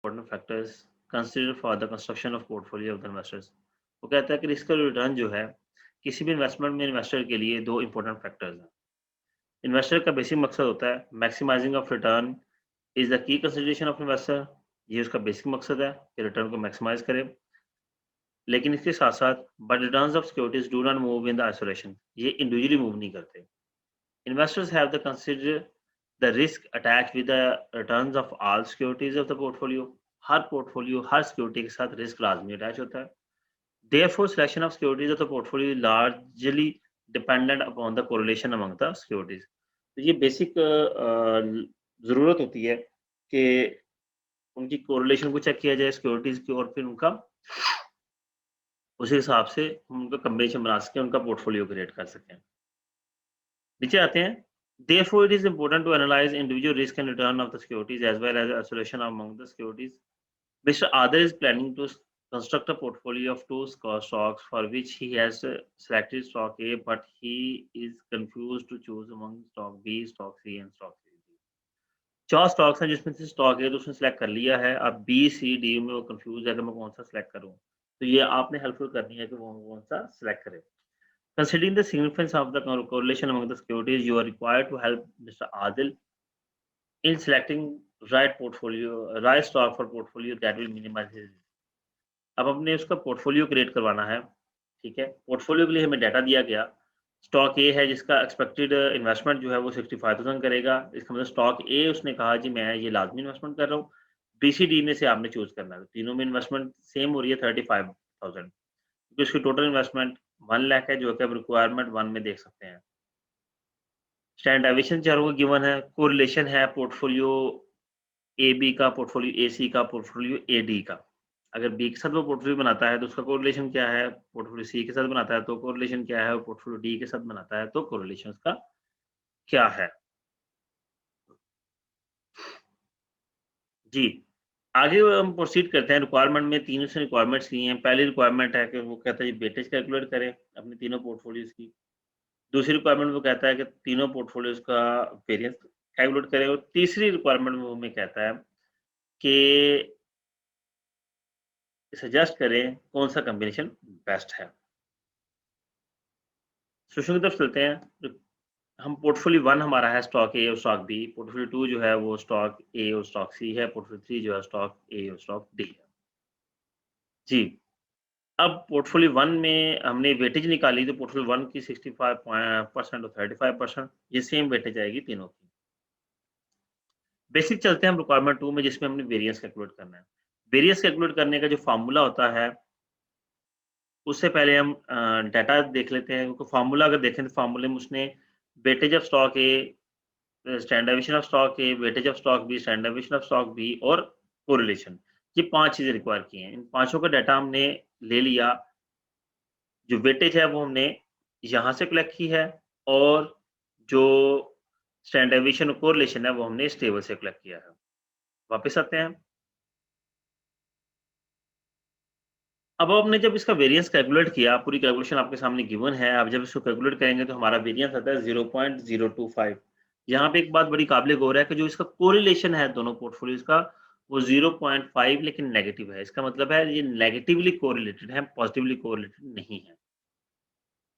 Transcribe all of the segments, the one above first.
important factors considered for the construction of portfolio of the investors। वो कहता है कि रिस्क और रिटर्न जो है किसी भी इन्वेस्टमेंट में इन्वेस्टर के लिए दो इंपॉर्टेंट फैक्टर्स हैं। इन्वेस्टर का बेसिक मकसद होता है maximising of return is the key consideration of investor. ये उसका बेसिक मकसद है कि रिटर्न को मैक्सिमाइज करे। लेकिन इसके साथ साथ but returns of securities do not move in the isolation. ये इंडिविजुअली मूव नहीं करते। Investors have the consider the risk attach with the returns of all securities of the portfolio. Her portfolio her security के साथ risk लाजमी attach होता है। Therefore, selection of securities of the portfolio is largely dependent upon the correlation among the securities। तो ये basic ज़रूरत होती है कि उनकी कोरिलेशन को चेक किया जाए सिक्योरिटीज़ की और फिर उनका उसी हिसाब से हम उनका कॉम्बिनेशन बना सकें, उनका पोर्टफोलियो क्रिएट कर सकें। नीचे आते हैं। Therefore, it is important to analyze individual risk and return of the securities as well as isolation among the securities। Mr. Adar is planning to construct a portfolio of two stocks for which he has selected stock A, but he is confused to choose among stock B, stock C and stock C। चार stocks हैं जिसमें से stock ए तो उसने select कर लिया है, अब बी सी डी में वो कंफ्यूज है कि मैं कौन सा सेलेक्ट करूं। तो ये आपने हेल्पफुल करनी है कि वो कौन सा सेलेक्ट करें। Considering the significance of the correlation among the securities, you are required to help Mr. Adil in selecting right stock for portfolio that will minimize his risk। अब हमने उसका पोर्टफोलियो क्रिएट करवाना है, ठीक है। पोर्टफोलियो के लिए हमें डाटा दिया गया। स्टॉक ए है जिसका एक्सपेक्टेड इन्वेस्टमेंट जो है वो 65,000 करेगा। इसका मतलब स्टॉक ए उसने कहा जी मैं ये लाजमी इन्वेस्टमेंट कर रहा हूँ। बी सी डी में से आपने चूज करना है। तीनों में इन्वेस्टमेंट सेम हो रही है 35,000, क्योंकि उसकी टोटल इन्वेस्टमेंट 1 लाख है, जो कि आप रिक्वायरमेंट 1 में देख सकते हैं। स्टैंडर्डाइजेशन चारों को गिवन है। कोरिलेशन है पोर्टफोलियो ए बी का, पोर्टफोलियो ए सी का, पोर्टफोलियो ए डी का। अगर बी के साथ वो पोर्टफोलियो बनाता है तो उसका कोरिलेशन क्या है, पोर्टफोलियो सी के साथ बनाता है तो कोरिलेशन क्या है, और पोर्टफोलियो डी के साथ बनाता है तो कोरिलेशन उसका क्या है। जी, आगे हम प्रोसीड करते हैं। रिक्वायरमेंट में तीनों से रिक्वायरमेंट्स ली हैं। पहली रिक्वायरमेंट है कि वो कहता है वेटेज कैलकुलेट करें अपने तीनों पोर्टफोलियोज की। दूसरी रिक्वायरमेंट वो कहता है कि तीनों पोर्टफोलियोज का वेरिएंस कैलकुलेट करें। और तीसरी रिक्वायरमेंट वो हमें कहता है कि सजेस्ट करें कौन सा कॉम्बिनेशन बेस्ट है। सोल्यूशन की तरफ चलते हैं। हम पोर्टफोलियो 1 हमारा है स्टॉक ए और स्टॉक बी। पोर्टफोलियो 2 जो है वो स्टॉक ए और स्टॉक सी है। पोर्टफोलियो 3 जो है स्टॉक ए और स्टॉक डी है। जी, अब पोर्टफोलियो 1 में हमने वेटेज निकाली तो पोर्टफोलियो 1 की 65% और 35% ये सेम वेटेज आएगी तीनों की। बेसिक चलते हैं हम रिक्वायरमेंट 2 में जिसमें हमने वेरिएंस कैलकुलेट करना है। वेरिएंस कैलकुलेट करने का जो फार्मूला होता है उससे पहले हम डाटा देख लेते हैं। क्योंकि फार्मूला अगर देखें तो फार्मूले में उसने weightage of stock A, standardisation of stock A, weightage of stock B, standardisation of stock B और कोरिलेशन, ये 5 चीजें रिक्वायर की हैं। इन पांचों का डाटा हमने ले लिया। जो वेटेज है वो हमने यहाँ से कलेक्ट की है और जो स्टैंडर्डाइजेशन और कोरिलेशन है वो हमने इस टेबल से कलेक्ट किया है। वापस आते हैं। अब आपने जब इसका वेरिएंस कैलकुलेट किया, पूरी कैलकुलेशन आपके सामने गिवन है। आप जब इसको कैलकुलेट करेंगे तो हमारा वेरिएंस आता है 0.025। यहाँ पे एक बात बड़ी काबिल गौर है कि जो इसका कोरिलेशन है दोनों पोर्टफोलियोज का वो 0.5 लेकिन नेगेटिव है। इसका मतलब है ये नेगेटिवली कोरिलेटेड है, पॉजिटिवली कोरिलेटेड नहीं है।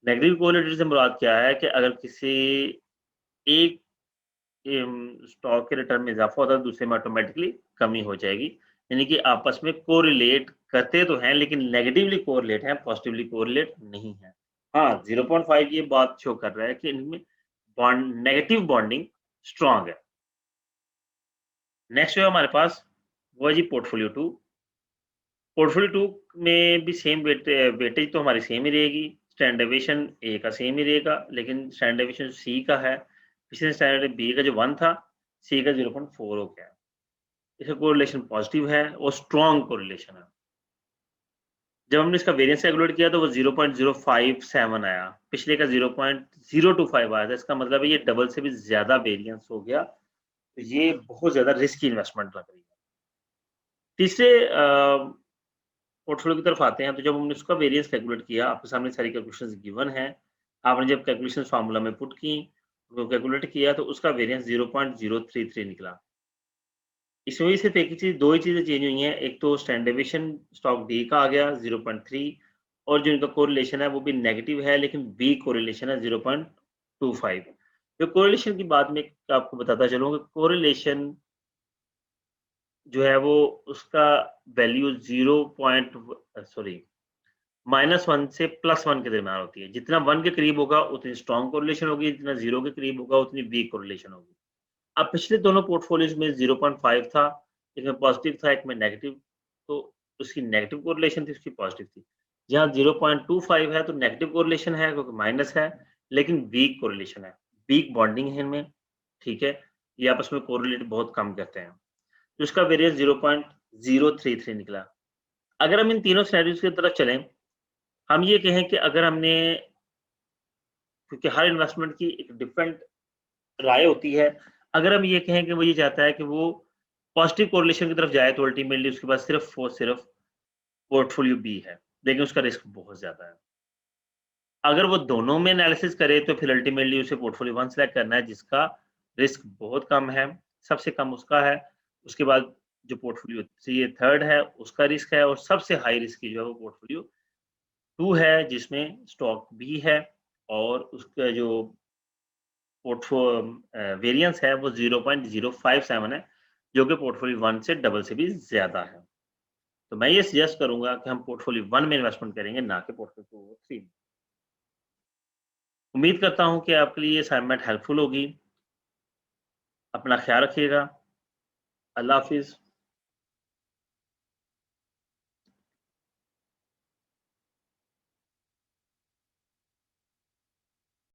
नेगेटिव कोरिलेटेड से मुराद क्या है कि अगर किसी एक स्टॉक के रिटर्न में इजाफा होता है, दूसरे में ऑटोमेटिकली कमी हो जाएगी। यानी कि आपस में कोरिलेट करते तो हैं लेकिन नेगेटिवली कोरिलेट हैं, पॉजिटिवली कोरिलेट नहीं है। हाँ, 0.5 ये बात शो कर रहा है कि इनमें नेगेटिव बॉन्डिंग स्ट्रांग है। नेक्स्ट जो है हमारे पास वो है जी पोर्टफोलियो 2। पोर्टफोलियो 2 में भी सेम वेटेज तो हमारी सेम ही रहेगी। स्टैंडर्डाइजेशन ए का सेम ही रहेगा, लेकिन स्टैंडर्डाइजेशन सी का है। पिछले स्टैंडर्ड बी का जो 1 था, सी का 0.4 हो गया। इसका कोरिलेशन पॉजिटिव है और स्ट्रॉन्ग कोरिलेशन है। जब हमने इसका वेरिएंस कैलकुलेट किया तो वो 0.057 आया, पिछले का 0.025 आया था। इसका मतलब है ये डबल से भी ज़्यादा वेरिएंस हो गया। तो ये बहुत ज़्यादा रिस्की इन्वेस्टमेंट लग रही है। तीसरे पोर्टफोलियो की तरफ आते हैं। तो जब हमने उसका वेरिएंस कैलकुलेट किया, आपके सामने सारी कैलकुलेशंस गिवन हैं। आपने जब कैलकुलेशंस फार्मूला में पुट की, उसको कैलकुलेट किया तो उसका वेरिएंस 0.033 निकला। इसमें भी सिर्फ एक ही चीज़, 2 ही चीज़ें चेंज हुई हैं। एक तो स्टैंडर्ड डेविएशन स्टॉक डी का आ गया 0.3 और जो इनका कोरिलेशन है वो भी नेगेटिव है, लेकिन वीक कोरिलेशन है 0.25। जो कोरिलेशन की बात मैं आपको बताता चलूँ कि कोरिलेशन जो है वो उसका वैल्यू 0 पॉइंट सॉरी -1 से +1 के दरमियान होती है। जितना 1 के करीब होगा उतनी स्ट्रॉन्ग कोरिलेशन होगी, जितना 0 के करीब होगा उतनी वीक कोरिलेशन होगी। अब पिछले दोनों पोर्टफोलियोज़ में 0.5 था, एक में पॉज़िटिव था, एक में नेगेटिव, तो उसकी नेगेटिव कोरिलेशन थी, उसकी पॉज़िटिव थी। यहाँ 0.25 है तो नेगेटिव कोरिलेशन है क्योंकि माइनस है, लेकिन वीक कोरिलेशन है, वीक बॉन्डिंग है इनमें, ठीक है? ये आपस में कोरिलेट बहुत कम करते हैं। तो इसका वेरिएंस 0.033 निकला। अगर हम इन तीनों सिनेरियोज़ की तरफ चलें, हम ये कहें कि अगर हमने क्योंकि हर इन्वेस्टमेंट की एक डिफरेंट राय होती है। अगर हम ये कहें कि वो ये चाहता है कि वो पॉजिटिव कोरिलेशन की तरफ जाए तो अल्टीमेटली उसके पास सिर्फ़ और सिर्फ़ पोर्टफोलियो बी है, लेकिन उसका रिस्क बहुत ज़्यादा है। अगर वो दोनों में एनालिसिस करे तो फिर अल्टीमेटली उसे पोर्टफोलियो 1 सेलेक्ट करना है जिसका रिस्क बहुत कम है, सबसे कम उसका है। उसके बाद जो पोर्टफोलियो 3 है उसका रिस्क है और सबसे हाई रिस्क की जो है वो पोर्टफोलियो 2 है जिसमें स्टॉक बी है और उसका जो वेरिएंस है वो 0.057 है, जो कि पोर्टफोलियो 1 से डबल से भी ज़्यादा है। तो मैं ये सजेस्ट करूँगा कि हम पोर्टफोलियो 1 में इन्वेस्टमेंट करेंगे, ना कि पोर्टफोलियो 2 और 3 में। उम्मीद करता हूँ कि आपके लिए ये असाइनमेंट हेल्पफुल होगी। अपना ख़्याल रखिएगा। अल्लाह हाफ़िज़।